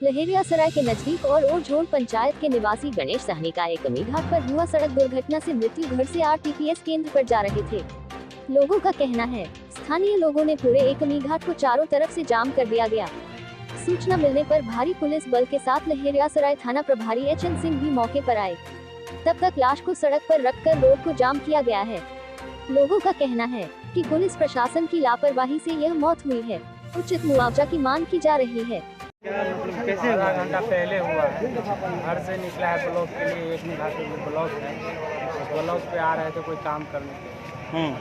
लहेरियासराय के नजदीक और ओरझोल पंचायत के निवासी गणेश सहनी का एकमी घाट पर हुआ सड़क दुर्घटना से मृत्यु। घर से आरटीपीएस केंद्र पर जा रहे थे। लोगों का कहना है, स्थानीय लोगों ने पूरे एकमी घाट को चारों तरफ से जाम कर दिया गया। सूचना मिलने पर भारी पुलिस बल के साथ लहेरियासराय थाना प्रभारी एचएन सिंह भी मौके पर आए। तब तक लाश को सड़क पर रखकर रोड को जाम किया गया है। लोगों का कहना है कि पुलिस प्रशासन की लापरवाही से यह मौत हुई है। उचित मुआवजा की मांग की जा रही है। कैसे आधा घंटा पहले हुआ है। घर से निकला है ब्लॉक के लिए, एक घाट ब्लॉक है, उस ब्लॉक पे आ रहे थे कोई काम करने के।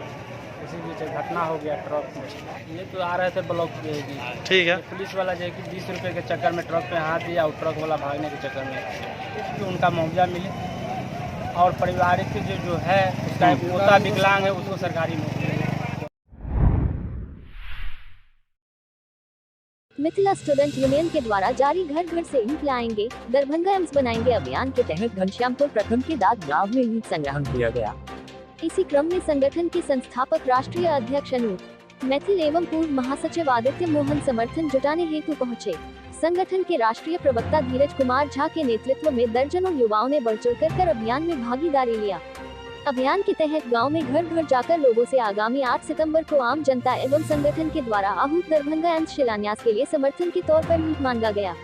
इसी बीच घटना हो गया ट्रक में। ये तो आ रहे थे ब्लॉक पे ही। ठीक है। पुलिस वाला जो है कि 20 रुपये के चक्कर में ट्रक पे हाथ दिया और ट्रक वाला भागने के चक्कर में तो उनका मुआवजा मिले। और पारिवारिक जो है उसका एक पोता विकलांग है, उसको सरकारी नौकरी। मिथिला स्टूडेंट यूनियन के द्वारा जारी घर घर से ईंट लाएंगे, दरभंगा एम्स बनाएंगे अभियान के तहत घनश्यामपुर प्रखंड के दाद गांव में ईंट संग्रहण किया गया। इसी क्रम में संगठन के संस्थापक राष्ट्रीय अध्यक्ष अनूप मैथिल एवं पूर्व महासचिव आदित्य मोहन समर्थन जुटाने हेतु पहुंचे। संगठन के राष्ट्रीय प्रवक्ता धीरज कुमार झा के नेतृत्व में दर्जनों युवाओं ने बढ़ चढ़ कर अभियान में भागीदारी लिया। अभियान के तहत गांव में घर घर जाकर लोगों से आगामी 8 सितंबर को आम जनता एवं संगठन के द्वारा आहूत दरभंगा एम्स शिलान्यास के लिए समर्थन के तौर पर ईंट मांगा गया।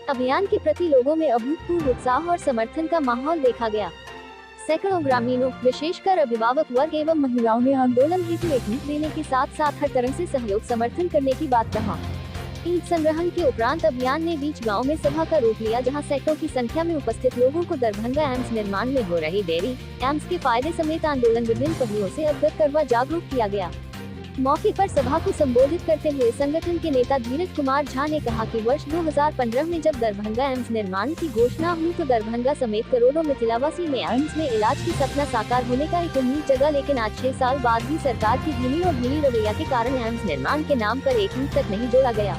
अभियान के प्रति लोगों में अभूतपूर्व उत्साह और समर्थन का माहौल देखा गया। सैकड़ों ग्रामीणों, विशेषकर अभिभावक वर्ग एवं महिलाओं ने आंदोलन हेतु एक ईंट देने के साथ साथ हर तरह से सहयोग समर्थन करने की बात कहा। ईंट संग्रहण के उपरांत अभियान ने बीच गांव में सभा का रूप लिया, जहां सैकड़ों की संख्या में उपस्थित लोगों को दरभंगा एम्स निर्माण में हो रही देरी, एम्स के फायदे समेत आंदोलन विभिन्न पहलुओं से अवगत करवा जागरूक किया गया। मौके पर सभा को संबोधित करते हुए संगठन के नेता धीरज कुमार झा ने कहा कि वर्ष 2015 में जब दरभंगा एम्स निर्माण की घोषणा हुई तो दरभंगा समेत करोड़ों मिथिलावासी में एम्स में इलाज की सपना साकार होने का एक उम्मीद जगा, लेकिन आज 6 साल बाद भी सरकार की धीमी और ढीली रवैया के कारण एम्स निर्माण के नाम पर एक ईंट तक नहीं जोड़ा गया,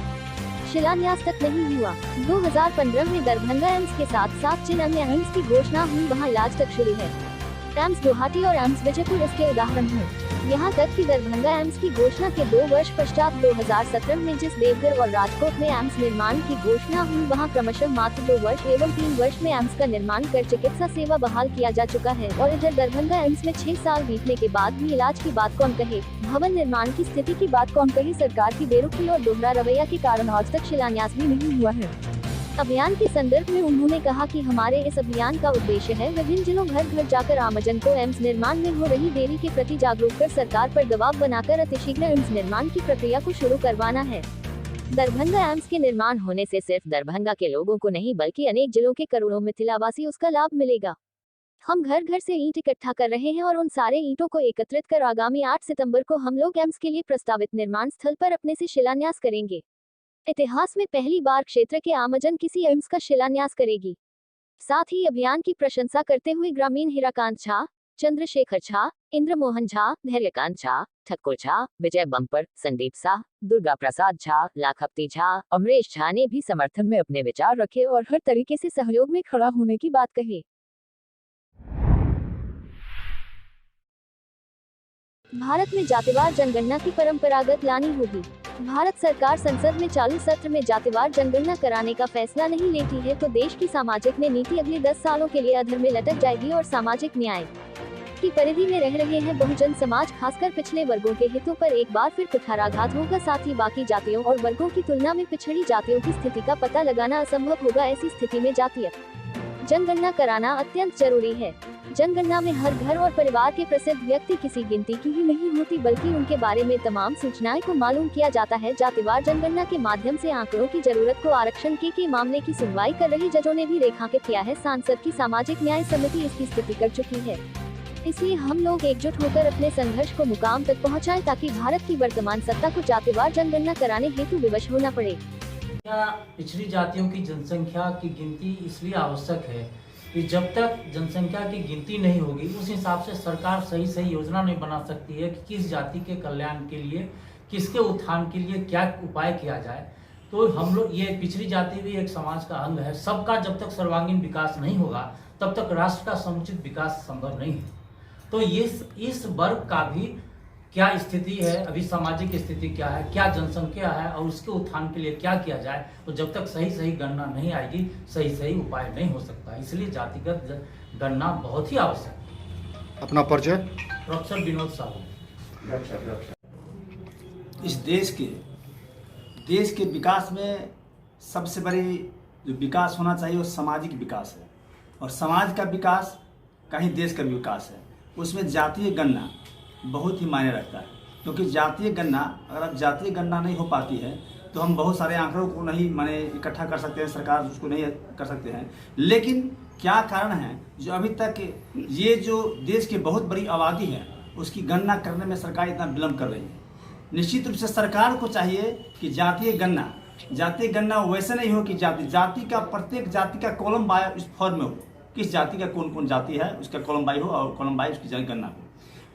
शिलान्यास तक नहीं हुआ। 2015 में दरभंगा एम्स के साथ साथ जिन अन्य एम्स की घोषणा हुई वहां इलाज तक शुरू है। एम्स गुवाहाटी और एम्स विजयपुर इसके उदाहरण हैं। यहाँ तक कि दरभंगा एम्स की घोषणा के 2 वर्ष पश्चात 2017 में जिस देवघर और राजकोट में एम्स निर्माण की घोषणा हुई वहाँ क्रमशः मात्र 2 वर्ष एवं 3 वर्ष में एम्स का निर्माण कर चिकित्सा सेवा बहाल किया जा चुका है। और इधर दरभंगा एम्स में 6 साल बीतने के बाद भी इलाज की बात कौन कहे, भवन निर्माण की स्थिति की बात कौन कहे, सरकार की बेरुखी और दोहरा रवैया के कारण आज तक शिलान्यास भी नहीं हुआ है। अभियान के संदर्भ में उन्होंने कहा कि हमारे इस अभियान का उद्देश्य है विभिन्न जिलों घर घर जाकर आमजन को एम्स निर्माण में हो रही देरी के प्रति जागरूक कर सरकार पर दबाव बनाकर अतिशीघ्र एम्स निर्माण की प्रक्रिया को शुरू करवाना है। दरभंगा एम्स के निर्माण होने से सिर्फ दरभंगा के लोगों को नहीं बल्कि अनेक जिलों के करोड़ों मिथिलावासी उसका लाभ मिलेगा। हम घर घर से ईंट इकट्ठा कर रहे हैं और उन सारे ईंटों को एकत्रित कर आगामी 8 सितंबर को हम लोग एम्स के लिए प्रस्तावित निर्माण स्थल पर अपने से शिलान्यास करेंगे। इतिहास में पहली बार क्षेत्र के आमजन किसी एम्स का शिलान्यास करेगी। साथ ही अभियान की प्रशंसा करते हुए ग्रामीण हीराकांत झा, चंद्रशेखर झा, इंद्रमोहन झा, धैर्यकांत झा, ठक्कुर झा, विजय बम्पर, संदीप शाह, दुर्गा प्रसाद झा, लाखपति झा, अमरेश झा ने भी समर्थन में अपने विचार रखे और हर तरीके से सहयोग में खड़ा होने की बात कही। भारत में जातिवार जनगणना की परंपरागत लानी होगी। भारत सरकार संसद में चालू सत्र में जातिवार जनगणना कराने का फैसला नहीं लेती है तो देश की सामाजिक नीति अगले 10 सालों के लिए अधर में लटक जाएगी और सामाजिक न्याय की परिधि में रह रहे हैं बहुजन समाज, खासकर पिछले वर्गों के हितों पर एक बार फिर कुठाराघात होगा। साथ ही बाकी जातियों और वर्गों की तुलना में पिछड़ी जातियों की स्थिति का पता लगाना असंभव होगा। ऐसी स्थिति में जातीय जनगणना कराना अत्यंत जरूरी है। जनगणना में हर घर और परिवार के प्रसिद्ध व्यक्ति किसी गिनती की ही नहीं होती बल्कि उनके बारे में तमाम सूचनाएं को मालूम किया जाता है। जातिवार जनगणना के माध्यम से आंकड़ों की जरूरत को आरक्षण के मामले की सुनवाई कर रही जजों ने भी रेखांकित किया है। सांसद की सामाजिक न्याय समिति इसकी स्थिति कर चुकी है। इसलिए हम लोग एकजुट होकर अपने संघर्ष को मुकाम तक पहुँचाएं ताकि भारत की वर्तमान सत्ता को जातिवार जनगणना कराने हेतु विवश होना पड़े। पिछड़ी जातियों की जनसंख्या की गिनती इसलिए आवश्यक है कि जब तक जनसंख्या की गिनती नहीं होगी उस हिसाब से सरकार सही योजना नहीं बना सकती है कि किस जाति के कल्याण के लिए, किसके उत्थान के लिए क्या उपाय किया जाए। तो हम लोग, ये पिछड़ी जाति भी एक समाज का अंग है। सबका जब तक सर्वांगीण विकास नहीं होगा तब तक राष्ट्र का समुचित विकास संभव नहीं है। तो इस वर्ग का भी क्या स्थिति है, अभी सामाजिक स्थिति क्या है, क्या जनसंख्या है और उसके उत्थान के लिए क्या किया जाए, तो जब तक सही सही गणना नहीं आएगी सही सही उपाय नहीं हो सकता। इसलिए जातिगत गणना बहुत ही आवश्यक है। अपना परिचय। प्रोफेसर विनोद साहू। इस देश के विकास में सबसे बड़ी जो विकास होना चाहिए वो सामाजिक विकास है, और समाज का विकास का ही देश का विकास है। उसमें जातीय गणना बहुत ही मायने रखता है, क्योंकि जातीय गणना, अगर अब जातीय गणना नहीं हो पाती है तो हम बहुत सारे आंकड़ों को नहीं माने इकट्ठा कर सकते हैं, सरकार उसको नहीं कर सकते हैं। लेकिन क्या कारण है जो अभी तक ये जो देश की बहुत बड़ी आबादी है उसकी गणना करने में सरकार इतना विलम्ब कर रही है? निश्चित रूप से सरकार को चाहिए कि जातीय गणना वैसे नहीं हो कि जाति का प्रत्येक जाति का कॉलम बाय इस फॉर्म में हो, किस जाति का कौन कौन जाति है उसका कॉलम बाय हो और कॉलम बाय उसकी गणना हो।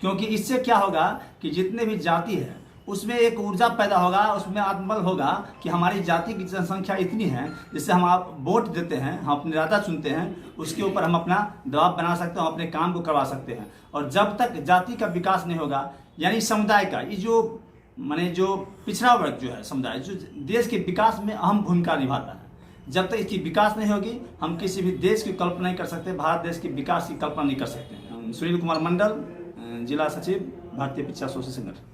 क्योंकि इससे क्या होगा कि जितने भी जाति है उसमें एक ऊर्जा पैदा होगा, उसमें आत्मबल होगा कि हमारी जाति की जनसंख्या इतनी है, जिससे हम आप वोट देते हैं, हम अपने राजा चुनते हैं, उसके ऊपर हम अपना दबाव बना सकते हैं, हम अपने काम को करवा सकते हैं। और जब तक जाति का विकास नहीं होगा, यानी समुदाय का ये जो जो पिछड़ा वर्ग जो है समुदाय, जो देश के विकास में अहम भूमिका निभाता है, जब तक इसकी विकास नहीं होगी हम किसी भी देश की कल्पना नहीं कर सकते, भारत देश के विकास की कल्पना नहीं कर सकते। सुनील कुमार मंडल, जिला सचिव, भारतीय पिछड़ा शोषित संगठन।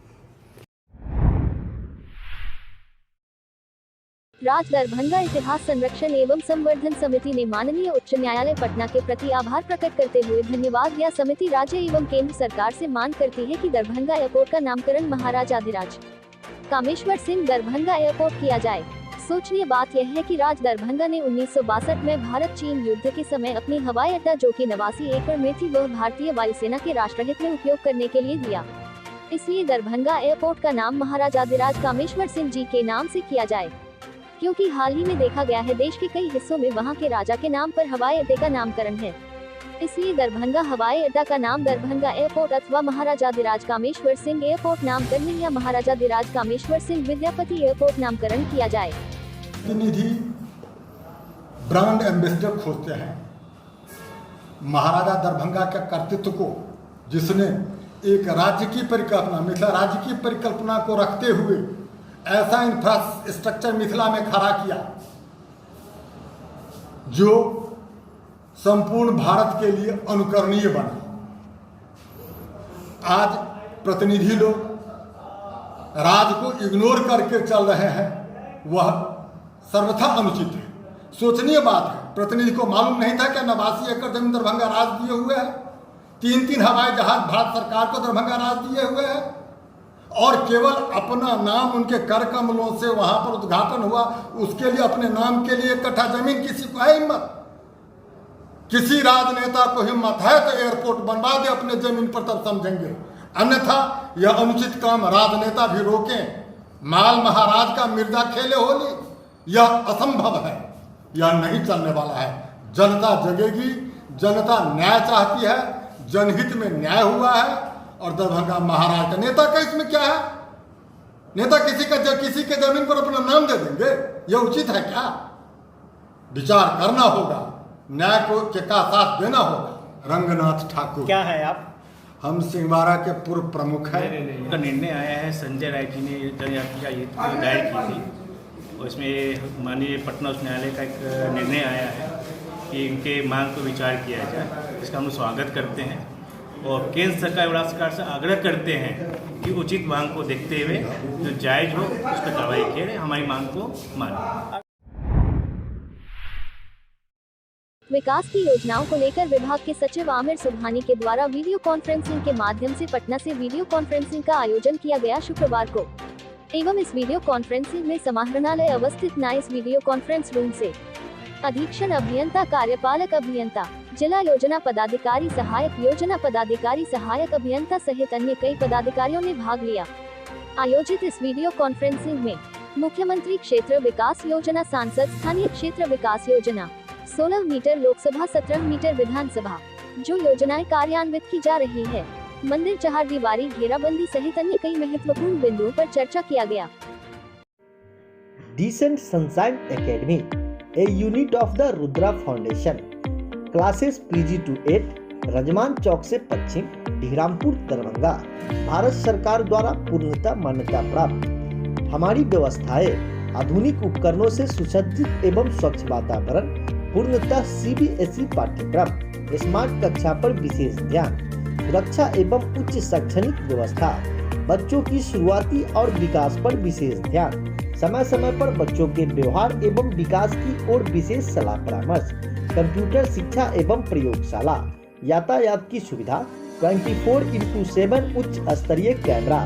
राज दरभंगा इतिहास संरक्षण एवं संवर्धन समिति ने माननीय उच्च न्यायालय पटना के प्रति आभार प्रकट करते हुए धन्यवाद दिया। समिति राज्य एवं केंद्र सरकार से मांग करती है कि दरभंगा एयरपोर्ट का नामकरण महाराजाधिराज कामेश्वर सिंह दरभंगा एयरपोर्ट किया जाए। सोचनीय बात यह है कि राज दरभंगा ने 1962 में भारत चीन युद्ध के समय अपनी हवाई अड्डा, जो कि 89 एकड़ में थी, वह भारतीय वायुसेना के राष्ट्रहित में उपयोग करने के लिए दिया। इसलिए दरभंगा एयरपोर्ट का नाम महाराजाधिराज कामेश्वर सिंह जी के नाम से किया जाए, क्योंकि हाल ही में देखा गया है देश के कई हिस्सों में वहां के राजा के नाम पर हवाई अड्डे का नामकरण है। इसलिए दरभंगा हवाई अड्डा का नाम दरभंगा एयरपोर्ट अथवा महाराजाधिराज कामेश्वर सिंह एयरपोर्ट नामकरण या महाराजाधिराज कामेश्वर सिंह विद्यापति एयरपोर्ट नामकरण किया जाए। प्रतिनिधि ब्रांड एम्बेसडर खोजते हैं। महाराजा दरभंगा के कर्तृत्व को, जिसने एक राज्य की परिकल्पना, मिथिला राज्य की परिकल्पना को रखते हुए ऐसा इंफ्रास्ट्रक्चर मिथिला में खड़ा किया जो संपूर्ण भारत के लिए अनुकरणीय बना। आज प्रतिनिधि लोग राज को इग्नोर करके चल रहे हैं, वह सर्वथा अनुचित है, सोचनीय बात है। प्रतिनिधि को मालूम नहीं था कि 89 एकड़ जमीन दरभंगा राज दिए हुए है, 3 हवाई जहाज भारत सरकार को दरभंगा राज दिए हुए है, और केवल अपना नाम उनके कर कमलों से वहां पर उद्घाटन हुआ, उसके लिए अपने नाम के लिए 1 कट्ठा जमीन किसी को है हिम्मत? किसी राजनेता को हिम्मत है तो एयरपोर्ट बनवा दे अपने जमीन पर, तब समझेंगे। अन्यथा यह अनुचित काम राजनेता भी रोकें। माल महाराज का मिर्जा खेले होली, यह असंभव है, यह नहीं चलने वाला है। जनता जगेगी, जनता न्याय चाहती है, जनहित में न्याय हुआ है, और दरभंगा महाराज का नेता का इसमें क्या है? नेता किसी के जमीन पर अपना नाम दे देंगे, यह उचित है क्या? विचार करना होगा, न्याय को का साथ देना होगा। रंगनाथ ठाकुर क्या है आप? हम सिंहवाड़ा के पूर्व प्रमुख हैं। उनका निर्णय आया है, संजय राय जी ने जनयाचिका दायर की थी, और इसमें माननीय पटना उच्च न्यायालय का एक निर्णय आया है कि इनके मांग पर विचार किया जाए। इसका हम स्वागत करते हैं और केंद्र सरकार और राज्य सरकार से आग्रह करते हैं कि उचित मांग को देखते हुए जो जायज हो उस पर कार्रवाई किए, हमारी मांग को माने। विकास की योजनाओं को लेकर विभाग के सचिव आमिर सुबहानी के द्वारा वीडियो कॉन्फ्रेंसिंग के माध्यम से पटना से वीडियो कॉन्फ्रेंसिंग का आयोजन किया गया शुक्रवार को, एवं इस वीडियो कॉन्फ्रेंसिंग में समाहरणालय अवस्थित नाइस वीडियो कॉन्फ्रेंस रूम से अधीक्षण अभियंता, कार्यपालक अभियंता, जिला योजना पदाधिकारी, सहायक योजना पदाधिकारी, सहायक अभियंता सहित अन्य कई पदाधिकारियों ने भाग लिया। आयोजित इस वीडियो कॉन्फ्रेंसिंग में मुख्यमंत्री क्षेत्र विकास योजना, सांसद स्थानीय क्षेत्र विकास योजना, 16 मीटर लोकसभा, 17 मीटर विधानसभा जो योजनाएं कार्यान्वित की जा रही है, मंदिर चहारदीवारी, घेराबंदी सहित अन्य कई महत्वपूर्ण बिंदुओं पर चर्चा किया गया। Decent Sunshine Academy, a unit of the Rudra Foundation. Classes PG to 8, Ramzan चौक से पश्चिम, ढीरामपुर, दरभंगा। भारत सरकार द्वारा पूर्णतः मान्यता प्राप्त। हमारी व्यवस्थाएं आधुनिक उपकरणों से सुसज्जित एवं स्वच्छ वातावरण, पूर्णतः CBSE पाठ्यक्रम, स्मार्ट कक्षा पर विशेष ध्यान, सुरक्षा एवं उच्च शैक्षणिक व्यवस्था, बच्चों की शुरुआती और विकास पर विशेष ध्यान, समय समय पर बच्चों के व्यवहार एवं विकास की ओर विशेष सलाह परामर्श, कंप्यूटर शिक्षा एवं प्रयोगशाला, यातायात की सुविधा, 24x7 उच्च स्तरीय कैमरा,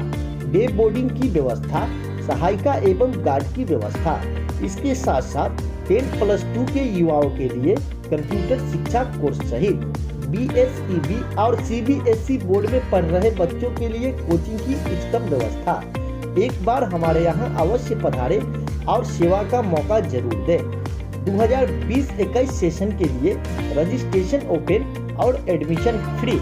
डे बोर्डिंग की व्यवस्था, सहायिका एवं गार्ड की व्यवस्था। इसके साथ साथ 10+2 के युवाओं के लिए कंप्यूटर शिक्षा कोर्स सहित BSEB और CBSE बोर्ड में पढ़ रहे बच्चों के लिए कोचिंग की उच्चतम व्यवस्था। एक बार हमारे यहाँ अवश्य पधारें और सेवा का मौका जरूर दें। 2020-21 सेशन के लिए रजिस्ट्रेशन ओपन और एडमिशन फ्री।